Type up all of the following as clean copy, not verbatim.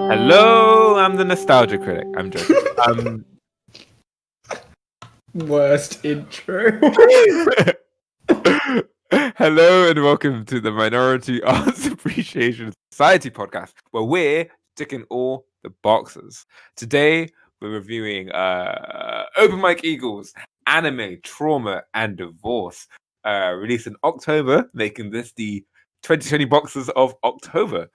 Hello, I'm the nostalgia critic. I'm joking. Worst intro. Hello and welcome to the Minority Arts Appreciation Society podcast, where we're ticking all the boxes. Today we're reviewing Open Mike Eagle's Anime, Trauma, and Divorce, released in October, making this the 2020 boxes of October.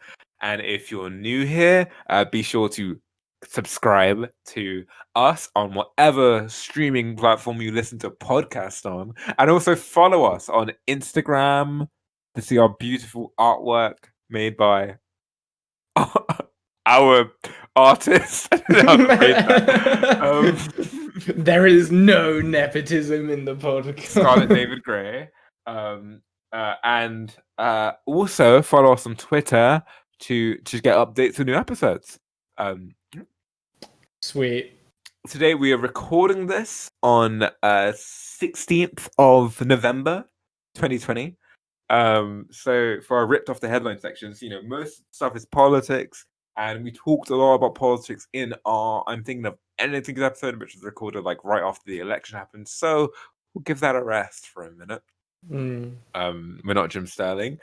And if you're new here, be sure to subscribe to us on whatever streaming platform you listen to podcasts on, and also follow us on Instagram to see our beautiful artwork made by our artist. There is no nepotism in the podcast. Scarlett David Gray. And also follow us on Twitter to get updates for new episodes. Sweet. Today we are recording this on 16th of November 2020. So for our ripped off the headline sections, most stuff is politics, and we talked a lot about politics in our I'm Thinking of Anything episode, which was recorded like right after the election happened. So we'll give that a rest for a minute. We're not Jim Sterling.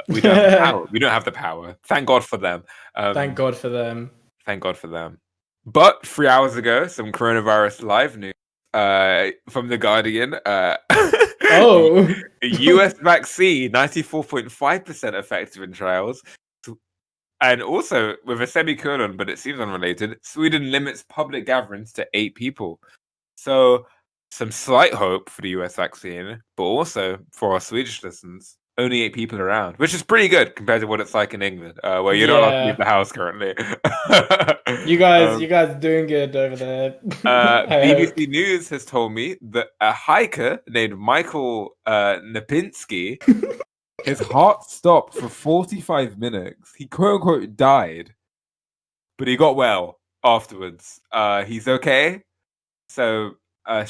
We don't have the power. We don't have the power. Thank God for them. Thank God for them. Thank God for them. But 3 hours ago, some coronavirus live news from The Guardian. US vaccine, 94.5% effective in trials. And also, with a semicolon, but it seems unrelated, Sweden limits public gatherings to 8 people. So, some slight hope for the US vaccine, but also for our Swedish listeners. Only 8 people around, which is pretty good compared to what it's like in England, where you're not allowed to leave the house currently. You guys doing good over there. BBC News has told me that a hiker named Michael Napinski, his heart stopped for 45 minutes. He quote unquote died, but he got well afterwards. He's okay. So a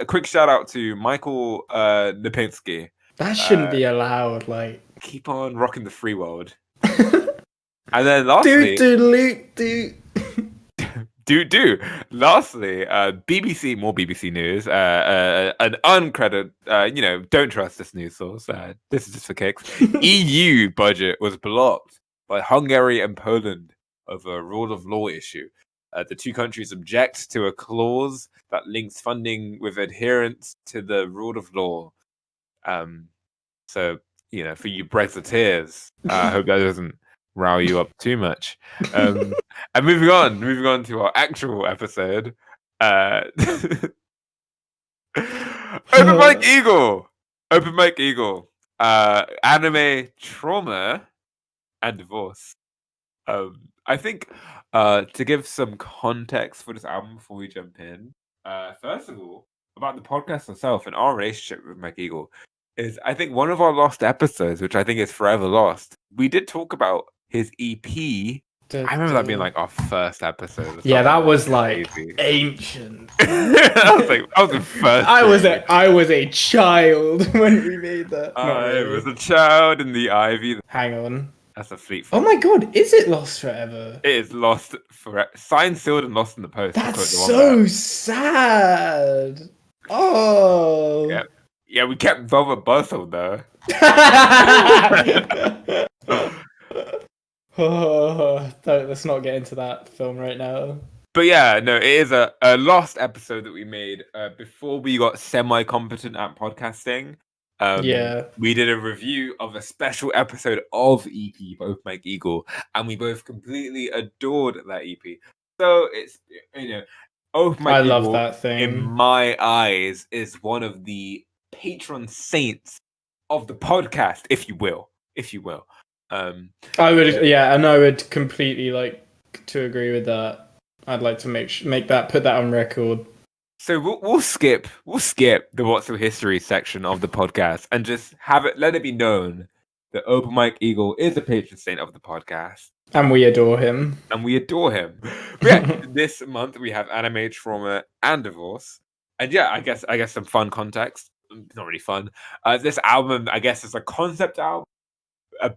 quick shout out to Michael Napinski. That shouldn't be allowed. Like, keep on rocking the free world. And then lastly, Lastly, more BBC news. An uncredited, don't trust this news source. This is just for kicks. EU budget was blocked by Hungary and Poland over a rule of law issue. The two countries object to a clause that links funding with adherence to the rule of law. So, for you Brexiteers, I hope that doesn't row you up too much. And moving on to our actual episode. Open Mike Eagle. Anime, Trauma, and Divorce. I think to give some context for this album before we jump in, first of all, about the podcast itself and our relationship with Mike Eagle is, I think, one of our lost episodes, which I think is forever lost. We did talk about his EP. I remember that being like our first episode. Yeah, that was like ancient. I was the first. I was a child when we made that. I was a child in the ivy. Hang on. That's a fleet. Oh my god, is it lost forever? It is lost forever. Signed, sealed, and lost in the post. That's so sad. Oh. Yep. Yeah, we kept Velvet Buzzsaw though. Let's not get into that film right now. But yeah, no, it is a lost episode that we made before we got semi-competent at podcasting. We did a review of a special episode of EP by Open Mike Eagle, and we both completely adored that EP. So it's Open Mike Eagle, love that thing. In my eyes, is one of the patron saints of the podcast, if you will. I would completely like to agree with that. I'd like to put that on record. So we'll skip the What's the History section of the podcast and just let it be known that Open Mike Eagle is a patron saint of the podcast. And we adore him. But yeah, this month we have Anime, Trauma, and Divorce. And yeah, I guess some fun context. Not really fun. This album, I guess, is a concept album,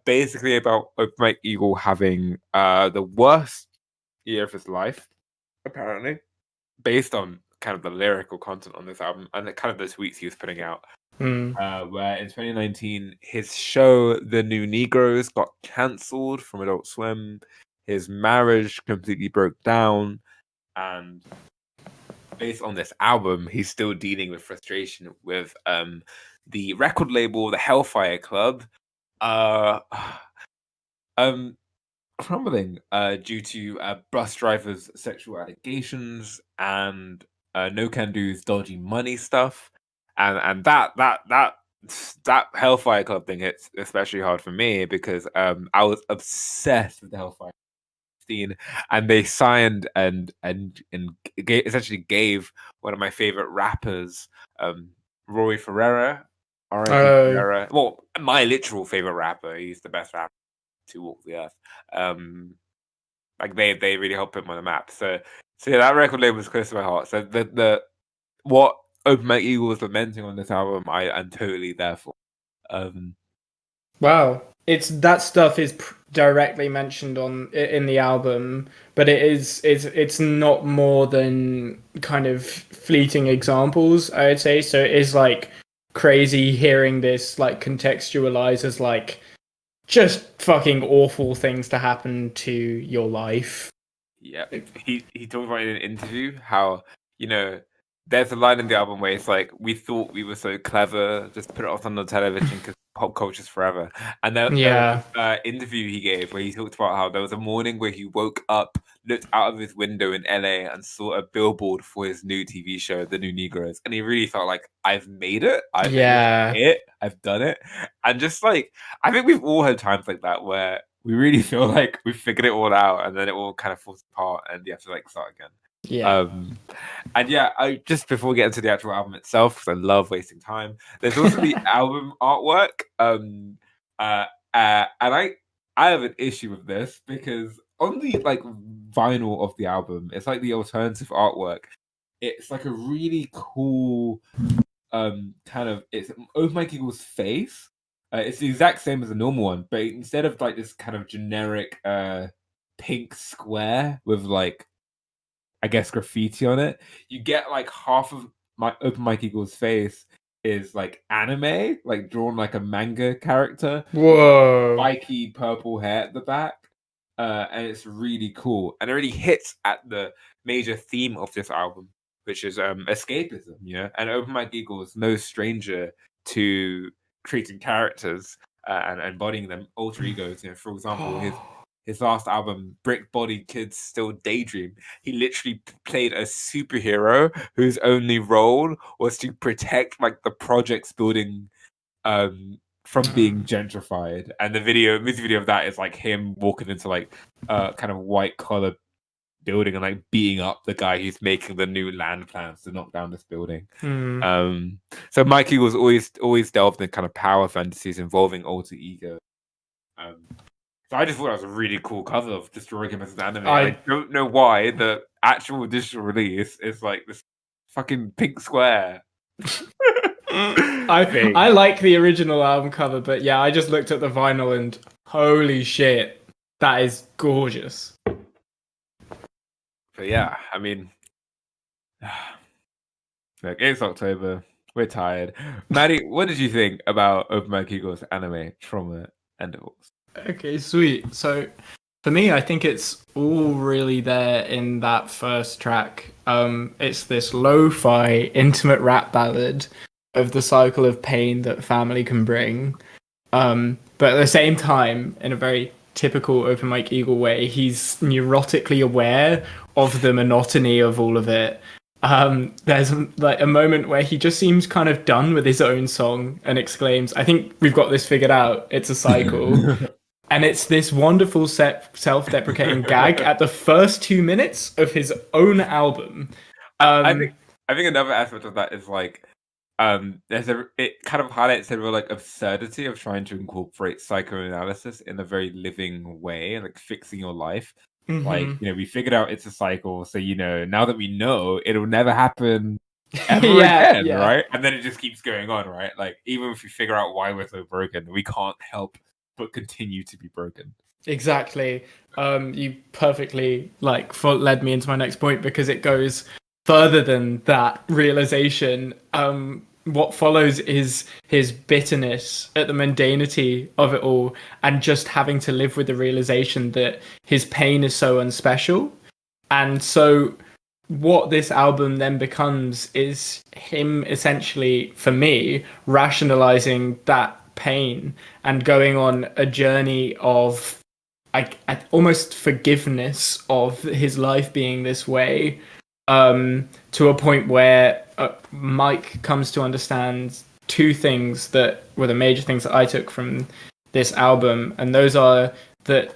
basically about Open Mike Eagle having the worst year of his life, apparently, based on kind of the lyrical content on this album and the kind of the tweets he was putting out. Where in 2019, his show, The New Negroes, got cancelled from Adult Swim. His marriage completely broke down. And based on this album, he's still dealing with frustration with the record label, the Hellfire Club, crumbling due to bus drivers' sexual allegations and No Can Do's dodgy money stuff. And that Hellfire Club thing hits especially hard for me because I was obsessed with the Hellfire scene, and they signed and essentially gave one of my favorite rappers, Roy Ferreira, R.I.P. Ferreira. Well, my literal favorite rapper. He's the best rapper to walk the earth. Like they really helped put him on the map. So yeah, that record label was close to my heart. So the what Open Mike Eagle was lamenting on this album, I'm totally there for. Wow, it's that stuff is directly mentioned in the album, but it's not more than kind of fleeting examples, I would say. So it is like crazy hearing this like contextualized as like just fucking awful things to happen to your life. Yeah, he talked about in an interview how, you know, there's a line in the album where it's like, we thought we were so clever, just put it on the television because pop culture's forever. And there was an interview he gave where he talked about how there was a morning where he woke up, looked out of his window in LA and saw a billboard for his new TV show, The New Negroes. And he really felt like, I've made it. I've done it. And just like, I think we've all had times like that where we really feel like we've figured it all out and then it all kind of falls apart and you have to like start again. And yeah, I just before we get into the actual album itself, because I love wasting time, there's also the album artwork. And I have an issue with this because on the like vinyl of the album, it's like the alternative artwork. It's like a really cool kind of, it's Open Mike Eagle's face. It's the exact same as the normal one, but instead of like this kind of generic pink square with like, I guess, graffiti on it, you get like half of my Open Mike Eagle's face is like anime, like drawn like a manga character. Whoa. Spiky purple hair at the back. And it's really cool. And it really hits at the major theme of this album, which is escapism, you know? And Open Mike Eagle is no stranger to creating characters and embodying them alter egos. You know, for example, his last album, Brick Bodied Kids Still Daydream, he literally played a superhero whose only role was to protect like the projects building from being gentrified. And the music video of that is like him walking into like kind of white collar building and like beating up the guy who's making the new land plans to knock down this building. So Mikey was always delved in kind of power fantasies involving alter ego. So I just thought that was a really cool cover of destroying him as an anime. I don't know why the actual digital release is like this fucking pink square. I like the original album cover, but yeah, I just looked at the vinyl and holy shit, that is gorgeous. But yeah, I mean, look, it's October. We're tired. Maddie, what did you think about Open Mike Eagle's anime, Trauma, and Divorce? Okay, sweet. So for me, I think it's all really there in that first track. It's this lo-fi, intimate rap ballad of the cycle of pain that family can bring. But at the same time, in a very typical Open Mike Eagle way, he's neurotically aware of the monotony of all of it. There's like a moment where he just seems kind of done with his own song and exclaims, I think we've got this figured out. It's a cycle. And it's this wonderful self-deprecating gag at the first 2 minutes of his own album. I think another aspect of that is like, it kind of highlights the real like absurdity of trying to incorporate psychoanalysis in a very living way, like fixing your life. Like, you know, we figured out it's a cycle, so you know, now that we know, it'll never happen ever again, right? And then it just keeps going on, right? Like, even if we figure out why we're so broken, we can't help but continue to be broken. Exactly. You perfectly led me into my next point because it goes further than that realization. What follows is his bitterness at the mundanity of it all, and just having to live with the realization that his pain is so unspecial. And so, what this album then becomes is him essentially, for me, rationalizing that pain and going on a journey of almost forgiveness of his life being this way, to a point where Mike comes to understand two things that were the major things that I took from this album, and those are that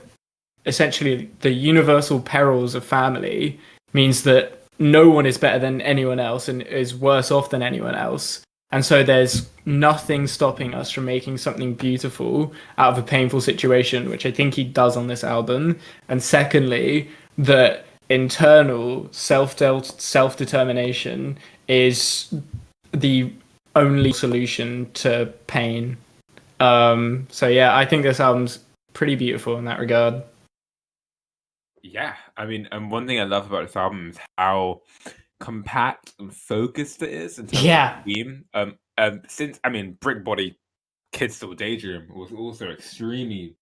essentially the universal perils of family means that no one is better than anyone else and is worse off than anyone else. And so there's nothing stopping us from making something beautiful out of a painful situation, which I think he does on this album. And secondly, that internal self-determination is the only solution to pain. So yeah, I think this album's pretty beautiful in that regard. Yeah, I mean, and one thing I love about this album is how compact and focused it is in terms Yeah. of theme. Since I mean, Brick Body, Kids Still Daydream was also extremely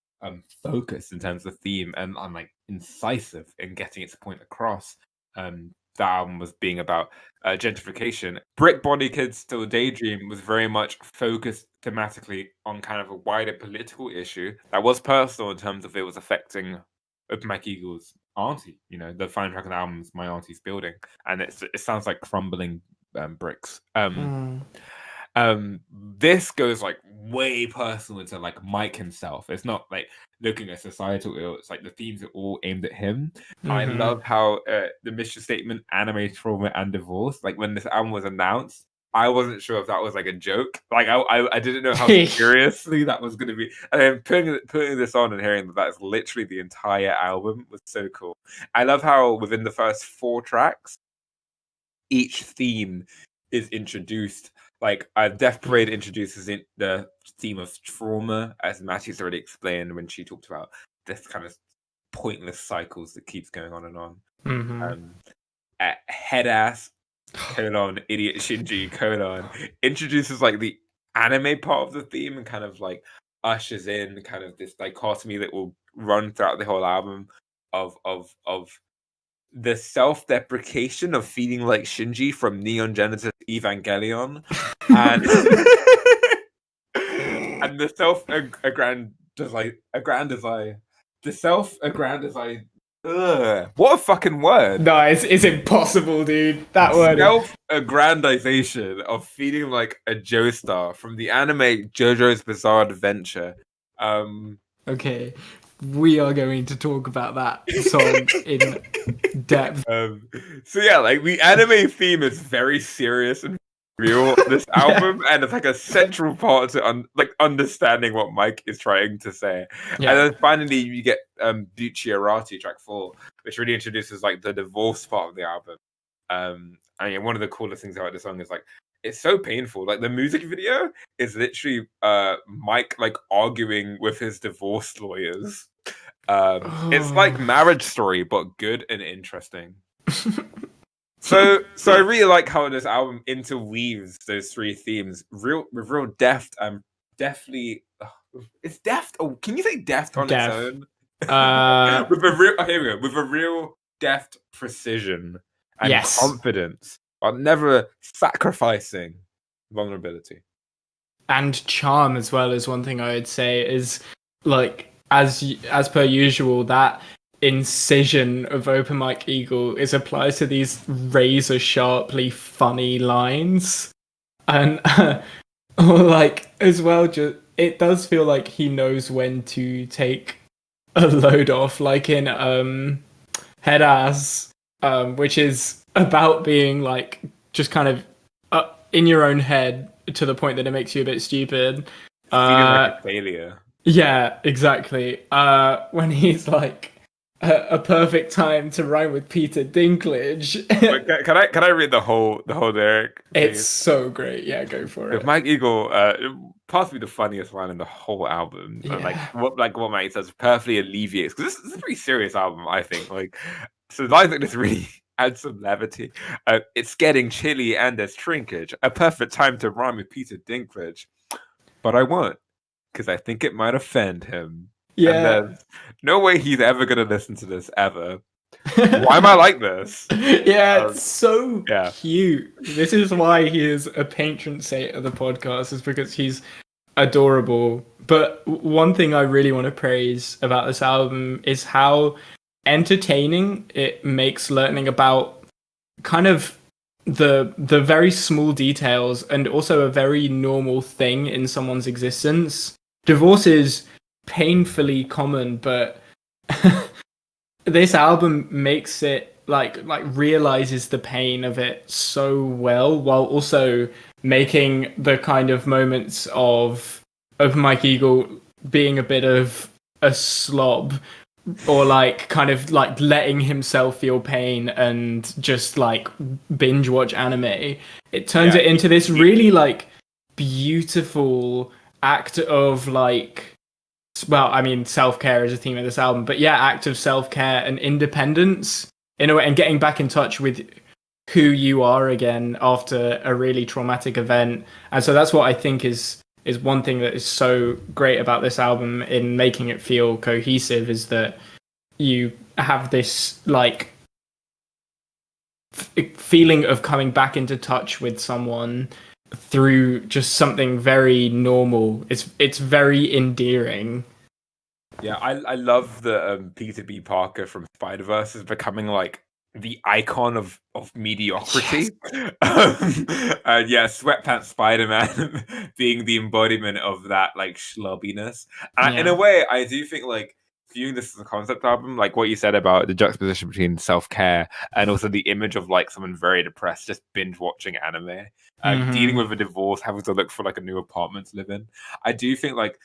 focused in terms of theme and like incisive in getting its point across. That album was being about gentrification. Brick Body, Kids Still Daydream was very much focused thematically on kind of a wider political issue that was personal in terms of it was affecting Open Mike Eagle's auntie. You know, the final track of the album is My Auntie's Building, and it sounds like crumbling bricks. This goes like way personal into like Mike himself. It's not like looking at societal ill. It's like the themes are all aimed at him. I love how the mission statement, anime, trauma, and divorce. Like when this album was announced, I wasn't sure if that was like a joke. Like I didn't know how seriously that was going to be. And then putting this on and hearing that that's literally the entire album was so cool. I love how within the first 4 tracks, each theme is introduced. Like Death Parade introduces the theme of trauma, as Matthew's already explained when she talked about this kind of pointless cycles that keeps going on and on. Head ass idiot Shinji introduces like the anime part of the theme and kind of like ushers in kind of this dichotomy that will run throughout the whole album of the self-deprecation of feeling like Shinji from Neon Genesis Evangelion, and and the self-aggrandizing. What a fucking word! No, it's impossible, dude. That word. Self-aggrandization of feeling like a Joestar from the anime JoJo's Bizarre Adventure. Okay, we are going to talk about that song in depth. So yeah, like the anime theme is very serious and real. This album, and it's like a central part to understanding what Mike is trying to say. Yeah. And then finally, you get Bucciarati, track 4, which really introduces like the divorce part of the album. And one of the coolest things about the song is like it's so painful. Like the music video is literally Mike like arguing with his divorce lawyers. It's like Marriage Story, but good and interesting. So I really like how this album interweaves those 3 themes with real deft and deftly. It's deft. Oh, can you say deft on its own? With a real deft precision and confidence, but never sacrificing vulnerability. And charm as well is one thing I would say is like as per usual that incision of Open Mike Eagle is applied to these razor sharply funny lines, and like as well, just it does feel like he knows when to take a load off, like in Head Ass, which is about being like just kind of in your own head to the point that it makes you a bit stupid. Feeling like a failure. Yeah, exactly. When he's like a perfect time to rhyme with Peter Dinklage. Wait, can I read the whole lyric? Please? It's so great. Yeah, go for it. Mike Eagle possibly the funniest line in the whole album. And Yeah. what Mike says perfectly alleviates, because this is a pretty serious album, I think. Like, so lines like this really add some levity. It's getting chilly and there's shrinkage. A perfect time to rhyme with Peter Dinklage, but I won't, because I think it might offend him. And Yeah. there's no way he's ever gonna listen to this ever. Why am I like this? Yeah, it's so yeah. cute. This is why he is a patron saint of the podcast, is because he's adorable. But one thing I really want to praise about this album is how entertaining it makes learning about kind of the very small details and also a very normal thing in someone's existence. Divorce is painfully common, but this album makes it like realizes the pain of it so well, while also making the kind of moments of Open Mike Eagle being a bit of a slob, or like kind of like letting himself feel pain and just like binge watch anime. It turns it into this really like beautiful act of like, well, I mean, self-care is a theme of this album, but yeah, act of self-care and independence in a way, and getting back in touch with who you are again after a really traumatic event. And so that's what I think is one thing that is so great about this album in making it feel cohesive, is that you have this like feeling of coming back into touch with someone through just something very normal. It's very endearing. Yeah, I love that Peter B. Parker from Spider-Verse is becoming like the icon of mediocrity. Yes. Yeah, Sweatpants Spider-Man being the embodiment of that like schlubbiness. And in a way, I do think like viewing this as a concept album, like what you said about the juxtaposition between self-care and also the image of like someone very depressed just binge watching anime, dealing with a divorce, having to look for like a new apartment to live in. I do think like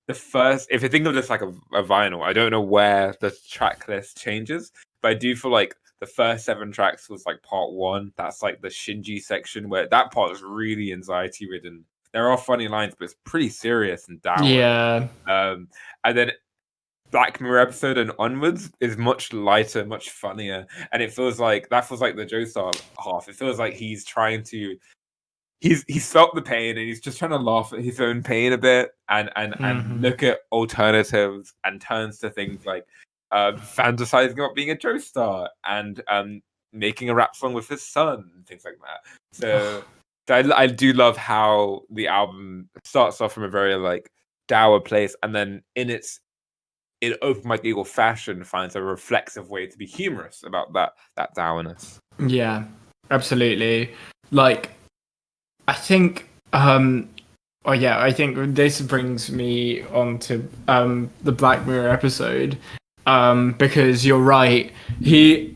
the first, if you think of this like a vinyl, I don't know where the track list changes, but I do feel like the first 7 tracks was like part 1. That's like the Shinji section, where that part is really anxiety ridden. There are funny lines, but it's pretty serious and dour. Yeah. And then Black Mirror episode and onwards is much lighter, much funnier, and it feels like that feels like the Joestar half. It feels like he's trying to. He's felt the pain and he's just trying to laugh at his own pain a bit and look at alternatives, and turns to things like fantasizing about being a Joestar and making a rap song with his son and things like that. So I do love how the album starts off from a very like dour place, and then in Open Mike Eagle fashion finds a reflexive way to be humorous about that dourness. Yeah, absolutely. Like, I think, I think this brings me on to the Black Mirror episode, because you're right. He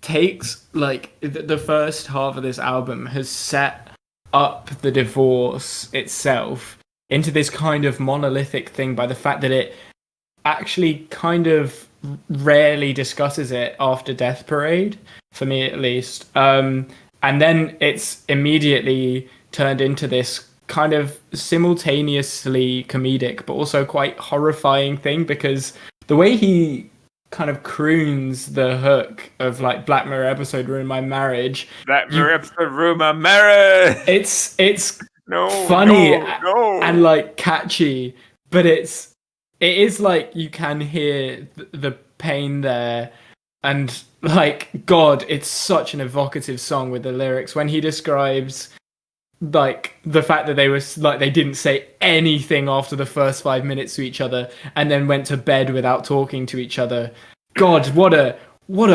takes, like, the first half of this album has set up the divorce itself into this kind of monolithic thing by the fact that it actually kind of rarely discusses it after Death Parade, for me at least. And then it's immediately turned into this kind of simultaneously comedic but also quite horrifying thing, because the way he kind of croons the hook of like Black Mirror episode ruined my marriage. Black Mirror episode ruined my marriage. It's funny and like catchy, but it is like you can hear the pain there. And like, God, it's such an evocative song with the lyrics when he describes like the fact that they were like, they didn't say anything after the first 5 minutes to each other and then went to bed without talking to each other. God, what a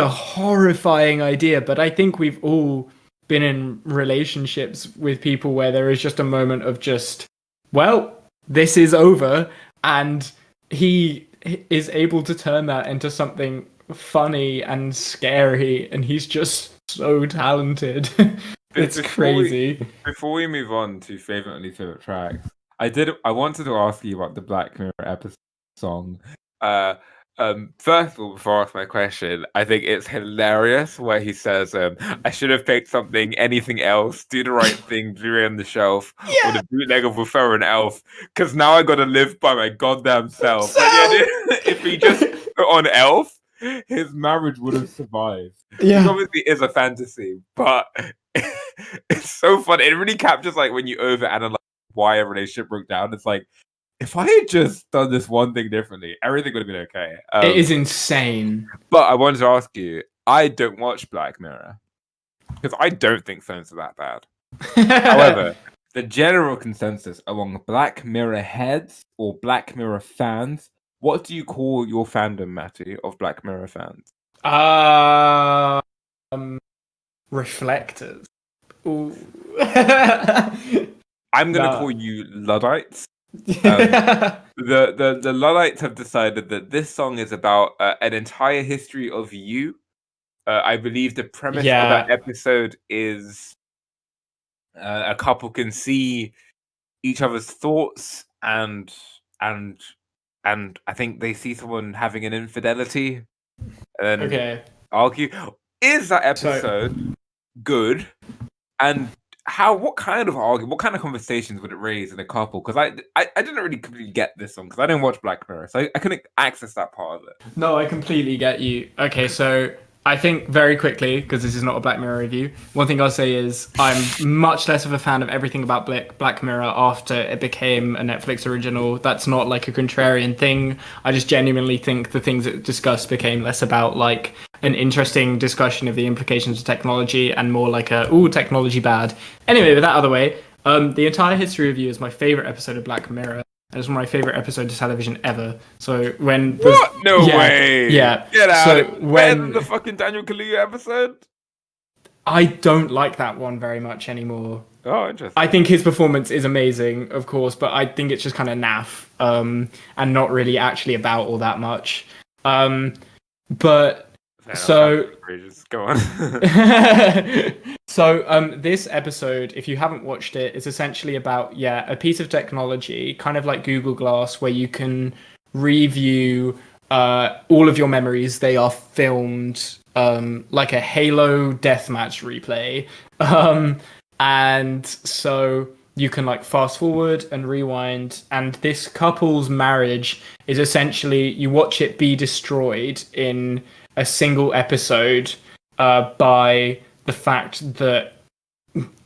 horrifying idea. But I think we've all been in relationships with people where there is just a moment of just, well, this is over, and he is able to turn that into something funny and scary, and he's just so talented. It's crazy. Before we move on to favorite and least favorite tracks, I wanted to ask you about the Black Mirror episode song. First of all, before I ask my question, I think it's hilarious where he says, I should have picked anything else, do the right thing, do it on the shelf, or Yeah. the bootleg of Refer an Elf, because now I gotta live by my goddamn self. Like, yeah, if he just put on Elf, his marriage would have survived. Which Yeah. obviously is a fantasy, but it's so fun. It really captures like when you overanalyze why a relationship broke down. It's like, if I had just done this one thing differently, everything would have been okay. It is insane. But I wanted to ask you, I don't watch Black Mirror because I don't think phones are that bad. However, the general consensus among Black Mirror heads or Black Mirror fans, what do you call your fandom, Matty, of Black Mirror fans? Reflectors. Ooh. I'm gonna call you Luddites. The Luddites have decided that this song is about an entire history of you. I believe the premise of that episode is a couple can see each other's thoughts and I think they see someone having an infidelity and then argue. Is that episode good? And what kind of conversations would it raise in a couple? Because I didn't really completely get this one because I didn't watch Black Mirror, so I couldn't access that part of it. No, I completely get you. Okay, so I think very quickly, because this is not a Black Mirror review, one thing I'll say is I'm much less of a fan of everything about Black Mirror after it became a Netflix original. That's not like a contrarian thing. I just genuinely think the things it discussed became less about like an interesting discussion of the implications of technology and more like technology bad. Anyway, with that out of the way, the entire history review is my favorite episode of Black Mirror. And it's one of my favorite episodes of television ever. So when No way! Yeah, get out! So better than the fucking Daniel Kaluuya episode. I don't like that one very much anymore. Oh, interesting. I think his performance is amazing, of course, but I think it's just kind of naff, and not really actually about all that much. But so go on. So this episode, if you haven't watched it, is essentially about a piece of technology, kind of like Google Glass, where you can review all of your memories. They are filmed like a Halo deathmatch replay, and so you can like fast forward and rewind. And this couple's marriage is essentially you watch it be destroyed in a single episode by the fact that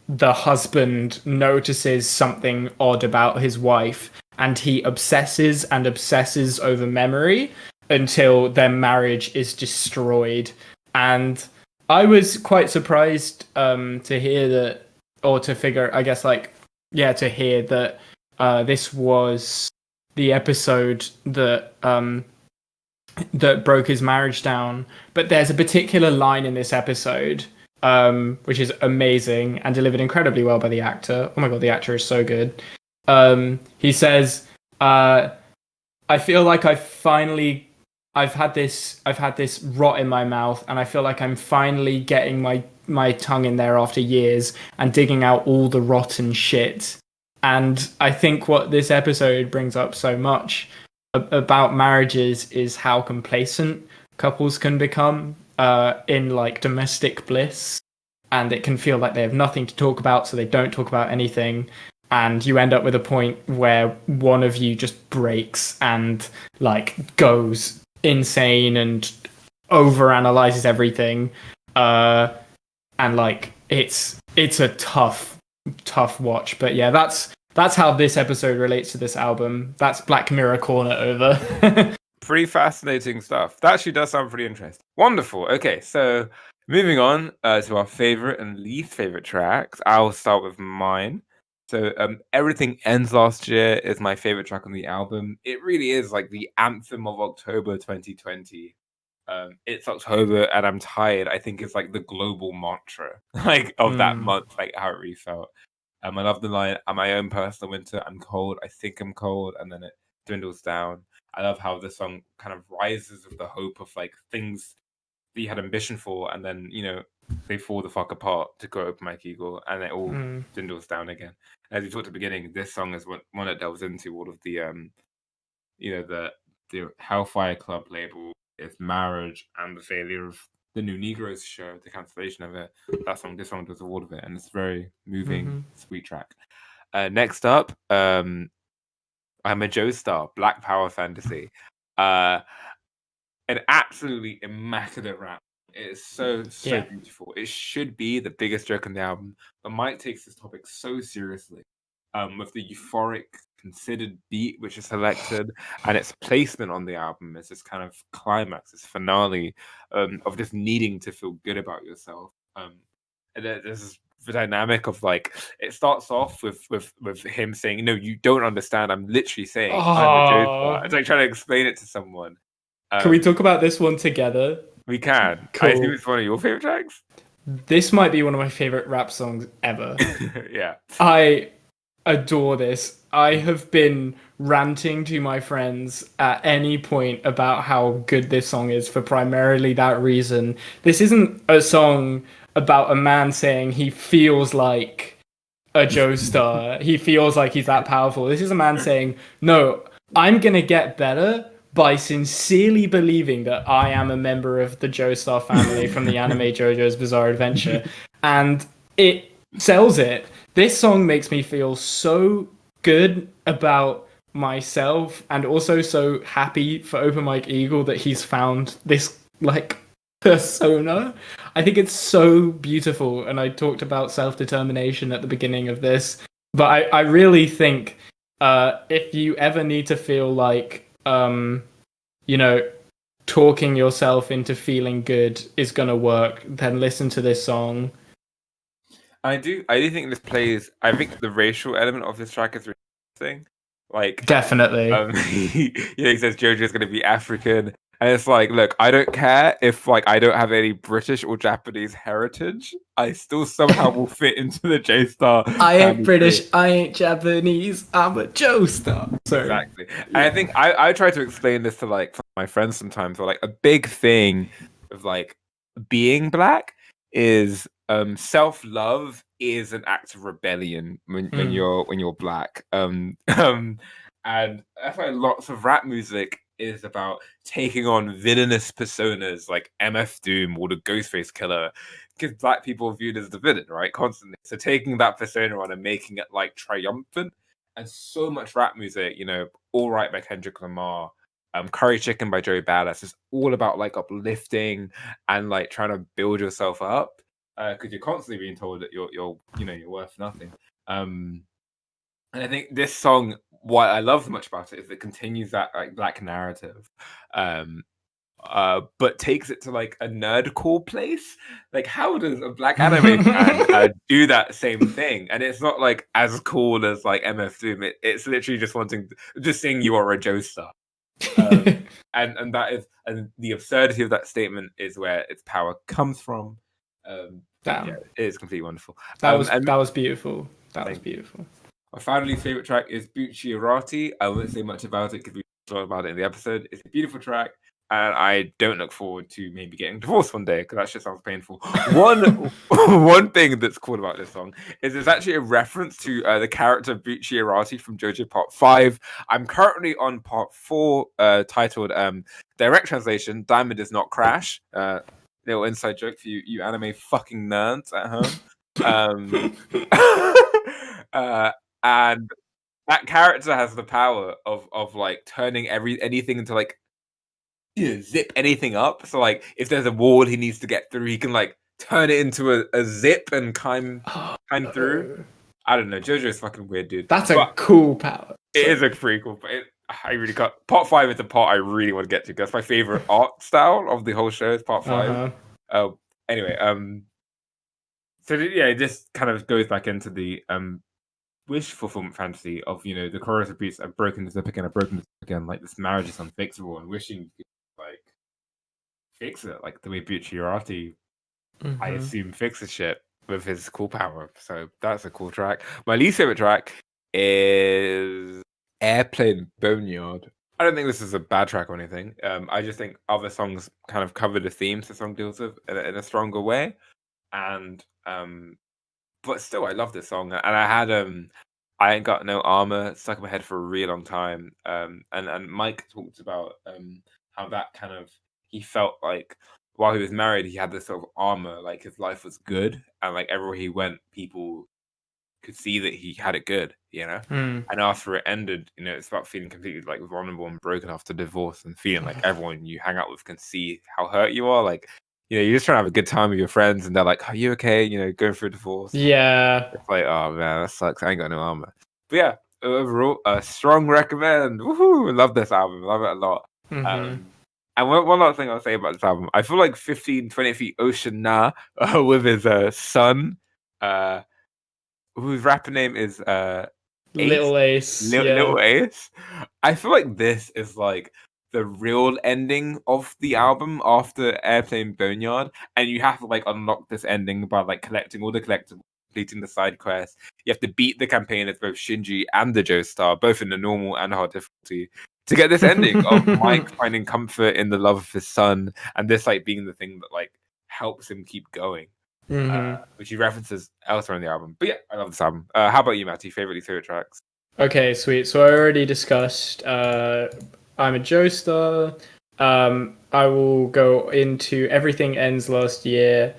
the husband notices something odd about his wife and he obsesses and obsesses over memory until their marriage is destroyed. And I was quite surprised to hear that, or to figure, I guess, to hear that this was the episode that that broke his marriage down. But there's a particular line in this episode which is amazing and delivered incredibly well by the actor. Oh my god, the actor is so good. He says, I feel like I've had this rot in my mouth, and I feel like I'm finally getting my tongue in there after years and digging out all the rotten shit. And I think what this episode brings up so much about marriages is how complacent couples can become in like domestic bliss, and it can feel like they have nothing to talk about, so they don't talk about anything, and you end up with a point where one of you just breaks and like goes insane and overanalyzes everything, and like it's a tough watch. But yeah, that's how this episode relates to this album. That's Black Mirror Corner over. Pretty fascinating stuff. That actually does sound pretty interesting. Wonderful. Okay, so moving on to our favorite and least favorite tracks. I'll start with mine. So Everything Ends Last Year is my favorite track on the album. It really is like the anthem of October 2020. It's October and I'm tired. I think it's like the global mantra like of that month, like how it really felt. I love the line, "At my own personal winter, I'm cold. I think I'm cold," and then it dwindles down. I love how the song kind of rises with the hope of like things that you had ambition for, and then they fall the fuck apart to go Open Mike Eagle, and it all dwindles down again. As we talked at the beginning, this song is one that delves into all of the the the Hellfire Club label, its marriage, and the failure of the New Negroes show, the cancellation of it. This song does all of it, and it's a very moving, sweet track. Next up, I'm a Joestar, Black Power Fantasy. An absolutely immaculate rap. It is so beautiful. It should be the biggest joke on the album, but Mike takes this topic so seriously. With the euphoric, considered beat which is selected, and its placement on the album as this kind of climax, this finale of just needing to feel good about yourself. And there's the dynamic of like it starts off with him saying, "No, you don't understand. I'm literally saying I'm a Joestar." It's like trying to explain it to someone. Can we talk about this one together? We can. Cool. I assume it's one of your favorite tracks. This might be one of my favorite rap songs ever. Yeah. I adore this. I have been ranting to my friends at any point about how good this song is for primarily that reason. This isn't a song about a man saying he feels like a Joestar. He feels like he's that powerful. This is a man saying, no, I'm going to get better by sincerely believing that I am a member of the Joestar family from the anime JoJo's Bizarre Adventure. And it sells it. This song makes me feel so good about myself and also so happy for Open Mike Eagle that he's found this like persona. I think it's so beautiful, and I talked about self-determination at the beginning of this, but I really think if you ever need to feel like talking yourself into feeling good is gonna work, then listen to this song. I do think this plays. I think the racial element of this track is really interesting. Like, definitely. He says JoJo's going to be African, and it's like, look, I don't care if like I don't have any British or Japanese heritage. I still somehow will fit into the Joestar. I ain't British. I ain't Japanese. I'm a Joestar. Sorry. Exactly. Yeah. And I think I try to explain this to like my friends sometimes. Or like a big thing of like being black is self-love is an act of rebellion when you're black. And that's why lots of rap music is about taking on villainous personas like MF Doom or the Ghostface Killer, because black people are viewed as the villain, right? Constantly. So taking that persona on and making it like triumphant. And so much rap music, All Right by Kendrick Lamar, Curry Chicken by Joey Badass is all about like uplifting and like trying to build yourself up. Because you're constantly being told that you're worth nothing. And I think this song, what I love so much about it is it continues that like black narrative, but takes it to like a nerdcore place. Like, how does a black anime fan do that same thing? And it's not like as cool as like MF Doom. It's literally just saying you are a Joestar. And that is, and the absurdity of that statement is where its power comes from. Yeah, it is completely wonderful. That was beautiful. That was beautiful. My finally favorite track is Bucciarati. I won't say much about it because we talked about it in the episode. It's a beautiful track, and I don't look forward to maybe getting divorced one day because that shit sounds painful. One thing that's cool about this song is it's actually a reference to the character Bucciarati from JoJo Part 5. I'm currently on Part 4, titled direct translation, Diamond Does Not Crash. Little inside joke for you anime fucking nerds at home. And that character has the power of like turning anything into like zip anything up. So like if there's a wall he needs to get through, he can like turn it into a zip and climb through. I don't know. JoJo is fucking weird, dude. That's a cool power. It is a pretty cool. But I really can't. Part 5 is the part I really want to get to. That's my favorite art style of the whole show. Is Part 5. Anyway, so yeah, this kind of goes back into the wish fulfillment fantasy of the chorus repeats, I've broken this up again, I've broken this up again, like this marriage is unfixable, and wishing you could like fix it, like the way Bucciarati, I assume, fixes shit with his cool power. So that's a cool track. My least favorite track is Airplane Boneyard. I don't think this is a bad track or anything. I just think other songs kind of cover the themes the song deals with in a stronger way. And but still, I love this song. And I I Ain't Got No Armor stuck in my head for a really long time. And Mike talked about how that kind of he felt like while he was married, he had this sort of armor, like his life was good, and like everywhere he went, people could see that he had it good, you know. Mm. And after it ended, you know, it's about feeling completely like vulnerable and broken after divorce, and feeling like everyone you hang out with can see how hurt you are. Like, you know, you're just trying to have a good time with your friends, and they're like, "Are you okay?" You know, going through a divorce. Yeah. It's like, oh man, that sucks. I ain't got no armor. But yeah, overall, a strong recommend. Woohoo! Love this album. Love it a lot. Mm-hmm. And one last thing I'll say about this album, I feel like 15, 20 feet Ocean Nah with his son, whose rapper name is Ace, Little Ace. Little Yeah. Ace. I feel like this is like the real ending of the album after Airplane Boneyard, and you have to like unlock this ending by like collecting all the collectibles, completing the side quests. You have to beat the campaigners, both Shinji and the Joestar, both in the normal and hard difficulty, to get this ending of Mike finding comfort in the love of his son, and this like being the thing that like helps him keep going. Which he references elsewhere in the album. But yeah, I love this album. How about you, Matty? Favorite tracks? Okay, sweet. So I already discussed I'm a Joestar. I will go into Everything Ends Last Year.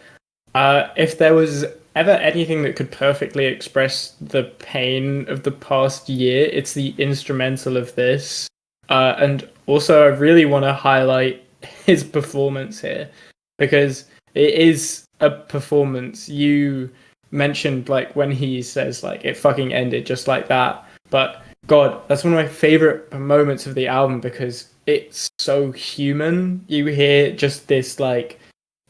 If there was ever anything that could perfectly express the pain of the past year, it's the instrumental of this. And also, I really want to highlight his performance here because it is a performance. You mentioned like when he says like it fucking ended just like that, but God, that's one of my favorite moments of the album because it's so human. You hear just this like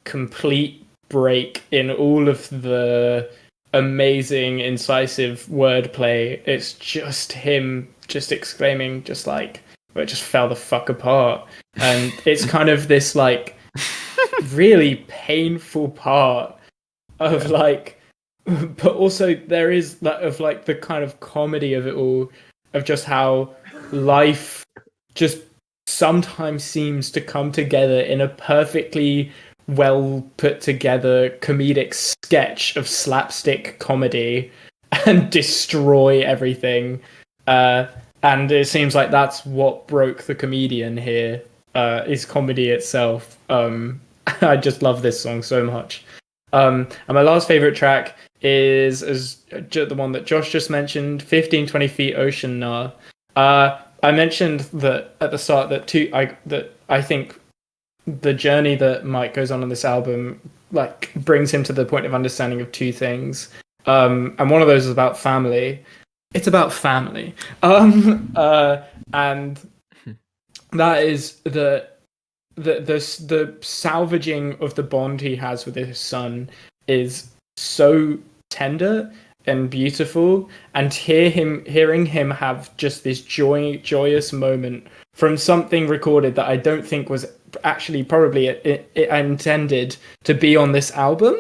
complete break in all of the amazing incisive wordplay. It's just him just exclaiming just like, well, it just fell the fuck apart. And it's kind of this like really painful part of like, but also there is that of like the kind of comedy of it all, of just how life just sometimes seems to come together in a perfectly well put together comedic sketch of slapstick comedy and destroy everything. And it seems like that's what broke the comedian here, is comedy itself. I just love this song so much. And my last favorite track is the one that Josh just mentioned, 15, 20 Feet Ocean Nah. I mentioned that at the start that I think the journey that Mike goes on this album like brings him to the point of understanding of two things. And one of those is about family. It's about family. And that is the salvaging of the bond he has with his son is so tender and beautiful, and hearing him have just this joyous moment from something recorded that I don't think was actually probably intended to be on this album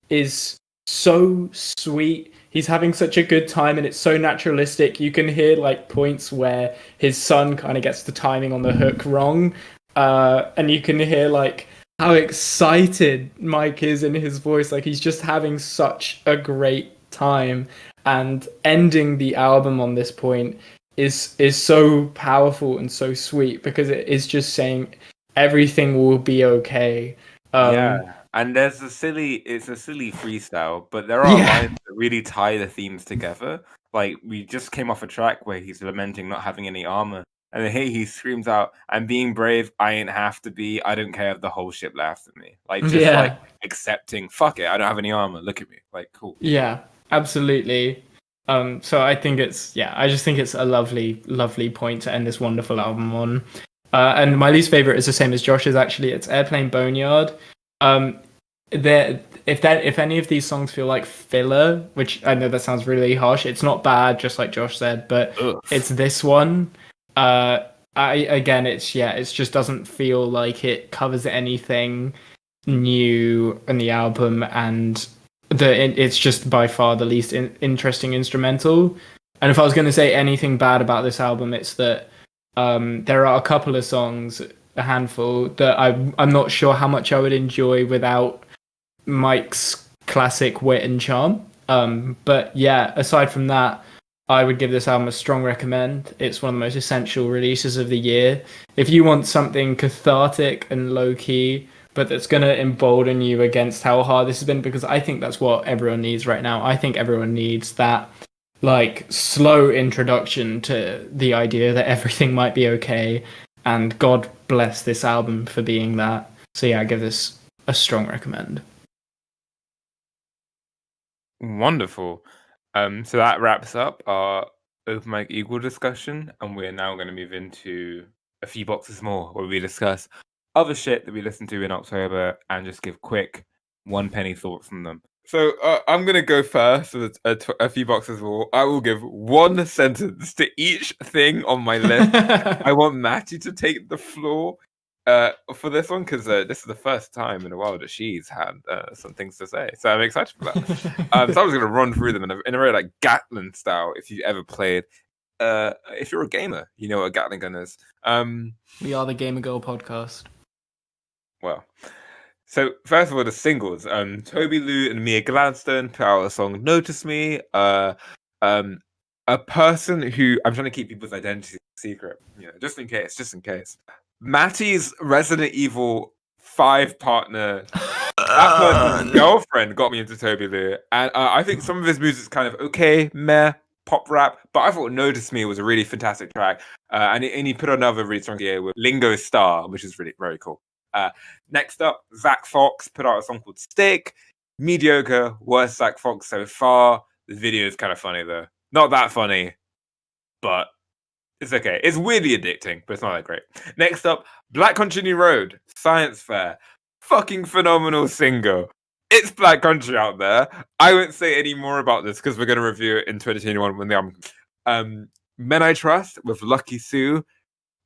is so sweet. He's having such a good time and it's so naturalistic. You can hear like points where his son kind of gets the timing on the hook wrong, and you can hear like how excited Mike is in his voice. Like he's just having such a great time, and ending the album on this point is so powerful and so sweet because it is just saying everything will be okay. Yeah, and it's a silly freestyle, but there are lines that really tie the themes together. Like we just came off a track where he's lamenting not having any armor, and then here he screams out, "I'm being brave. I ain't have to be. I don't care if the whole ship laughs at me." Like just like accepting, fuck it. I don't have any armor. Look at me. Like cool. Yeah, absolutely. So I think I just think it's a lovely, lovely point to end this wonderful album on. And my least favorite is the same as Josh's. Actually, it's Airplane Boneyard. If any of these songs feel like filler, which I know that sounds really harsh, it's not bad, just like Josh said, but it's this one. It just doesn't feel like it covers anything new in the album, and it's just by far the least interesting instrumental. And if I was going to say anything bad about this album, it's that there are a couple of songs, a handful, that I'm not sure how much I would enjoy without Mike's classic wit and charm. But yeah, aside from that, I would give this album a strong recommend. It's one of the most essential releases of the year. If you want something cathartic and low key, but that's going to embolden you against how hard this has been, because I think that's what everyone needs right now. I think everyone needs that like slow introduction to the idea that everything might be okay. And God bless this album for being that. So yeah, I give this a strong recommend. Wonderful. So that wraps up our Open Mic Eagle discussion, and we're now going to move into a few boxes more where we discuss other shit that we listened to in October and just give quick one penny thoughts on them. So I'm going to go first with a few boxes more. I will give one sentence to each thing on my list. I want Matty to take the floor for this one, because this is the first time in a while that she's had some things to say, so I'm excited for that. So I was going to run through them in a very like Gatling style. If you ever played, if you're a gamer, you know what a Gatling gun is. We are the Gamer Girl podcast. Well, so first of all, the singles. Tobi Lou and Mia Gladstone put out a song "Notice Me." A person who I'm trying to keep people's identity secret, just in case. Matty's Resident Evil 5 partner, that person's girlfriend, got me into Tobi Lou, and I think some of his music's kind of okay, meh, pop rap, but I thought "Notice Me" was a really fantastic track, and he put another really strong here with Lingo Star, which is really very cool. Next up, Zack Fox put out a song called "Stick." Mediocre, worst Zack Fox so far. The video is kind of funny though, not that funny, but it's okay. It's weirdly addicting, but it's not that great. Next up, Black Country New Road, Science Fair. Fucking phenomenal single. It's Black Country out there. I won't say any more about this because we're going to review it in 2021 when the album. Men I Trust with Lucky Sue.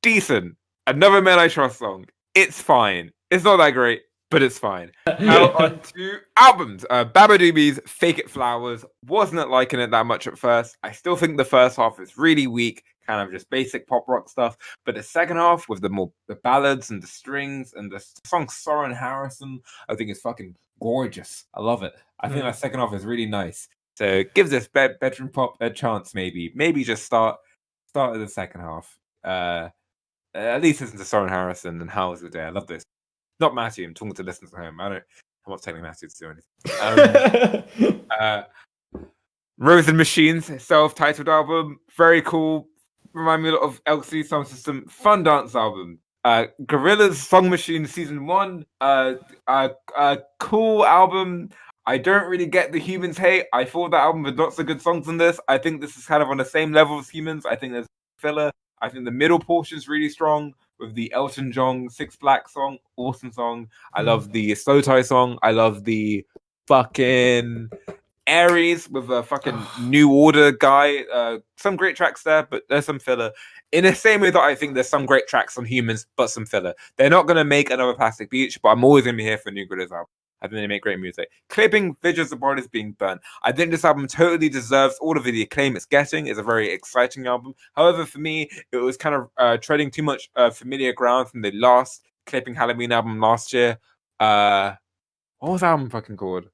Decent. Another Men I Trust song. It's fine. It's not that great, but it's fine. Now on to albums. Beabadoobee's Fake It Flowers. Wasn't liking it that much at first. I still think the first half is really weak, kind of just basic pop rock stuff. But the second half, with the ballads and the strings and the song Soren Harrison, I think it's fucking gorgeous. I love it. I think that second half is really nice. So give this bedroom pop a chance, maybe. Maybe just start at the second half. At least listen to Soren Harrison and How Was Your Day. I love this. Not Matthew, I'm talking to listeners at home. I'm not telling Matthew to do anything. Róisín Machine's self-titled album, very cool. Remind me a lot of LC Sound System. Fun dance album. Gorillaz Song Machine Season 1. Cool album. I don't really get the Humans Hate. I thought that album with lots of good songs on this. I think this is kind of on the same level as Humans. I think there's filler. I think the middle portion is really strong with the Elton John Six Black song. Awesome song. I love the Slow Tie song. I love the fucking Aries with a fucking New Order guy. Some great tracks there, but there's some filler. In the same way that I think there's some great tracks on Humans, but some filler. They're not going to make another Plastic Beach, but I'm always going to be here for a new Gorillaz album. I think they make great music. Clipping Visuals of Bodies Being Burnt. I think this album totally deserves all of the acclaim it's getting. It's a very exciting album. However, for me, it was kind of treading too much familiar ground from the last Clipping Halloween album last year. What was that album fucking called?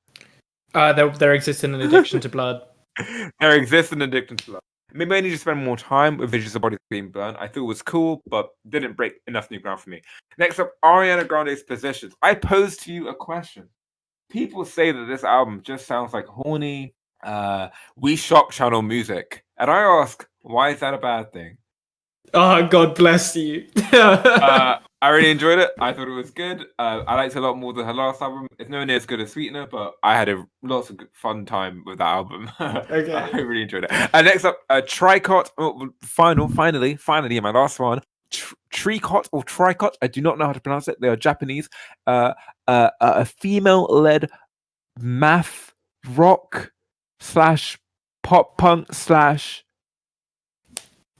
There exists an addiction to blood. There exists an addiction to blood. Maybe I need to spend more time with Visuals of Bodies Being Burnt. I thought it was cool, but didn't break enough new ground for me. Next up, Ariana Grande's Positions. I posed to you a question. People say that this album just sounds like horny, We Shop channel music. And I ask, why is that a bad thing? Oh, God bless you. I really enjoyed it. I thought it was good. I liked it a lot more than her last album. It's nowhere near as good as Sweetener, but I had lots of fun time with that album. Okay. I really enjoyed it. Next up, Tricot. Finally, my last one. Tricot or Tricot. I do not know how to pronounce it. They are Japanese. A female-led math rock / pop punk /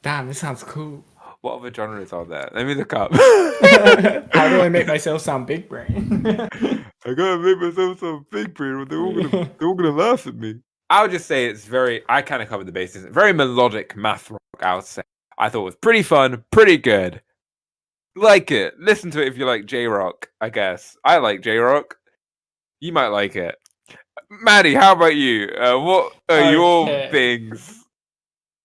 Damn, this sounds cool. What other genres are there? Let me look up. How do I make myself sound big brain? I gotta make myself sound big brain, or they're all gonna laugh at me. I would just say it's I kind of covered the bases. Very melodic math rock, I would say. I thought it was pretty fun, pretty good. Like it. Listen to it if you like J-Rock, I guess. I like J-Rock. You might like it. Maddie, how about you? What are your things?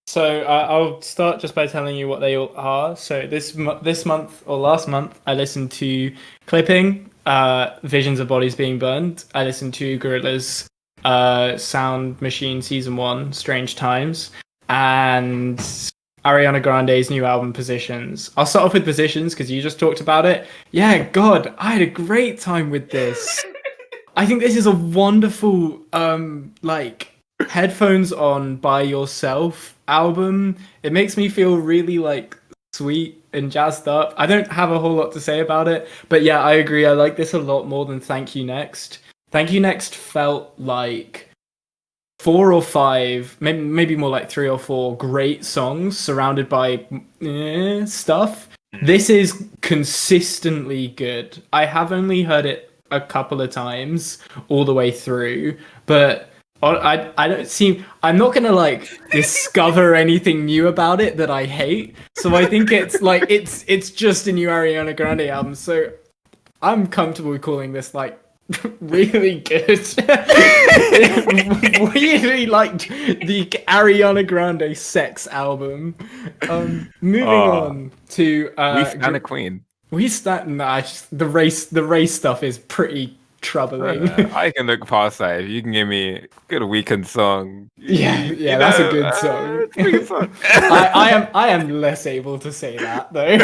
So I'll start just by telling you what they all are. So this month or last month, I listened to Clipping, Visions of Bodies Being Burned. I listened to Gorillaz, Sound Machine Season 1, Strange Times, and Ariana Grande's new album, Positions. I'll start off with Positions because you just talked about it. Yeah, God, I had a great time with this. I think this is a wonderful, like, headphones on by yourself album. It makes me feel really, like, sweet and jazzed up. I don't have a whole lot to say about it, but yeah, I agree. I like this a lot more than Thank You Next. Thank You Next felt like 4 or 5, maybe more like 3 or 4 great songs surrounded by stuff. This is consistently good. I have only heard it a couple of times all the way through, but I don't seem, I'm not gonna like discover anything new about it that I hate. So I think it's like it's just a new Ariana Grande album. So I'm comfortable calling this like really good. Really liked the Ariana Grande Sex album. Moving on to We stand a queen. we stand. Nah, the race stuff is pretty troubling. I can look past that. If you can give me a good weekend song. Yeah, that's a good song. It's a pretty good song. I am less able to say that though.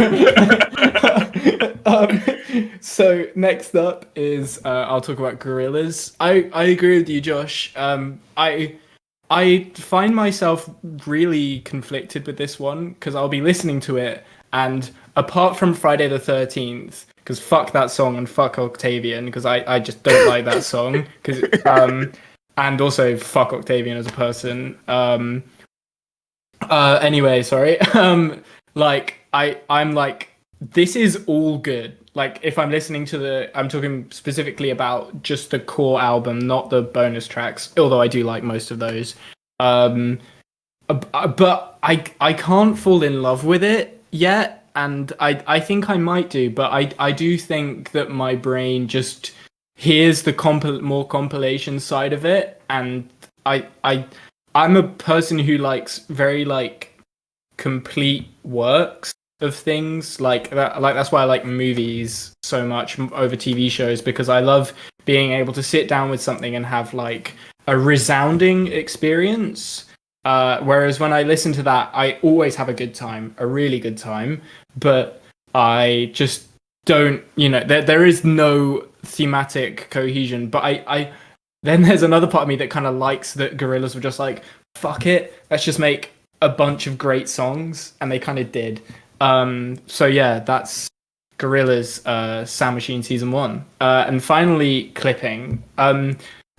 So next up is I'll talk about Gorillaz. I agree with you, Josh. I find myself really conflicted with this one because I'll be listening to it, and apart from Friday the 13th, because fuck that song and fuck Octavian, because I just don't like that song, and also fuck Octavian as a person. Anyway, sorry. Like I'm like, this is all good. Like if I'm listening to I'm talking specifically about just the core album, not the bonus tracks, although I do like most of those. But I can't fall in love with it yet, and I think I might do, but I do think that my brain just hears the more compilation side of it, and I'm a person who likes very like complete works of things like that. Like that's why I like movies so much over TV shows, because I love being able to sit down with something and have like a resounding experience. Whereas when I listen to that, I always have a good time, a really good time, but I just don't, there is no thematic cohesion. But I then there's another part of me that kind of likes that Gorillaz were just like, fuck it, let's just make a bunch of great songs, and they kind of did. So yeah, that's Gorillaz, Sound Machine Season 1. And finally, Clipping.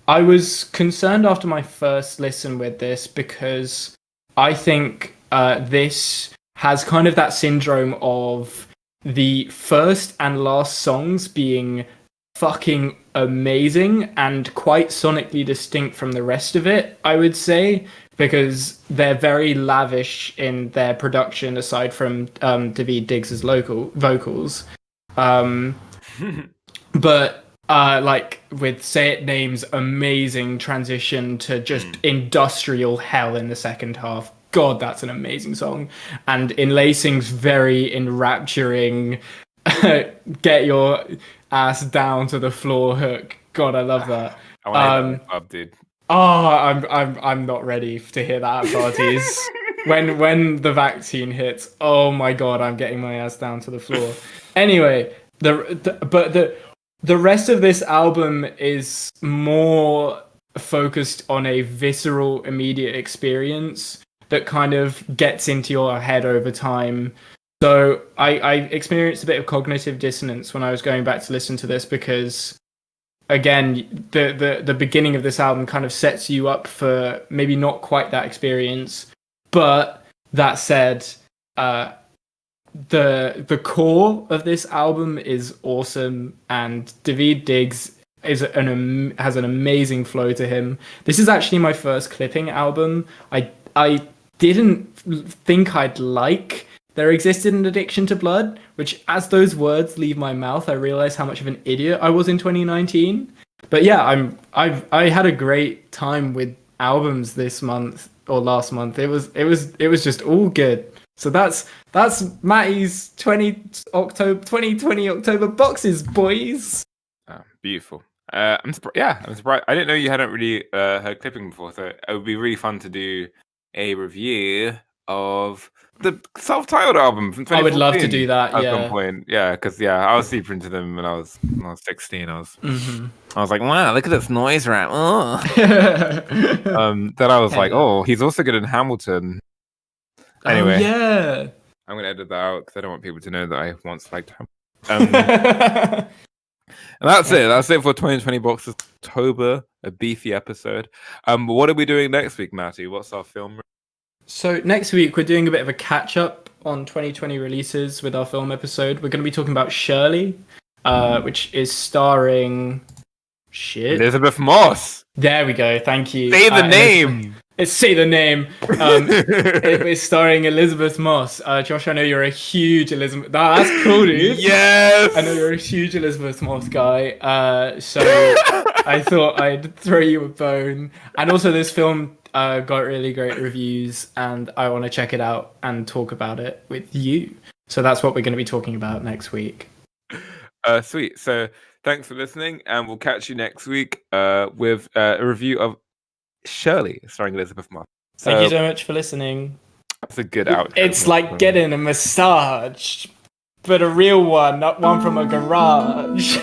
I was concerned after my first listen with this because I think this has kind of that syndrome of the first and last songs being fucking amazing and quite sonically distinct from the rest of it, I would say, because they're very lavish in their production aside from David Diggs's vocals. But like with Say It Name's amazing transition to just industrial hell in the second half. God, that's an amazing song. And in Lacing's very enrapturing get your ass down to the floor hook. God, I love that. Dude. Oh, I'm not ready to hear that at parties. when the vaccine hits, oh my God, I'm getting my ass down to the floor. Anyway, the rest of this album is more focused on a visceral, immediate experience that kind of gets into your head over time. So I experienced a bit of cognitive dissonance when I was going back to listen to this because, again, the beginning of this album kind of sets you up for maybe not quite that experience. But that said, the core of this album is awesome, and David Diggs has an amazing flow to him. This is actually my first Clipping album. I didn't think I'd like There Existed an Addiction to Blood, which as those words leave my mouth, I realize how much of an idiot I was in 2019. But yeah, I had a great time with albums this month. or last month. It was just all good. So that's Matty's 2020 October boxes, boys. Oh, beautiful. I'm surprised. I'm surprised. I didn't know you hadn't really heard clipping before, so it would be really fun to do a review of the self-titled album from 2014. I would love to do that. At some point, because I was super into them when I was 16. I was like, wow, look at this noise rap. Oh. Then I was like, oh, he's also good in Hamilton. Anyway, yeah, I'm gonna edit that out because I don't want people to know that I once liked Hamilton. And that's it. That's it for 2020 Boxes October, a beefy episode. What are we doing next week, Matty? What's our film? So next week we're doing a bit of a catch up on 2020 releases with our film episode. We're going to be talking about Shirley, which is starring Elizabeth Moss. There we go. Thank you. Say the name. Say the name. It's starring Elizabeth Moss. Josh, I know you're a huge Elizabeth. That's cool, dude. Yes. I know you're a huge Elizabeth Moss guy. So I thought I'd throw you a bone. And also, this film got really great reviews, and I want to check it out and talk about it with you. So that's what we're going to be talking about next week. Sweet. So thanks for listening, and we'll catch you next week with a review of Shirley, starring Elizabeth Moss. Thank you so much for listening. That's a good outro. It's like getting a massage, but a real one, not one from a garage.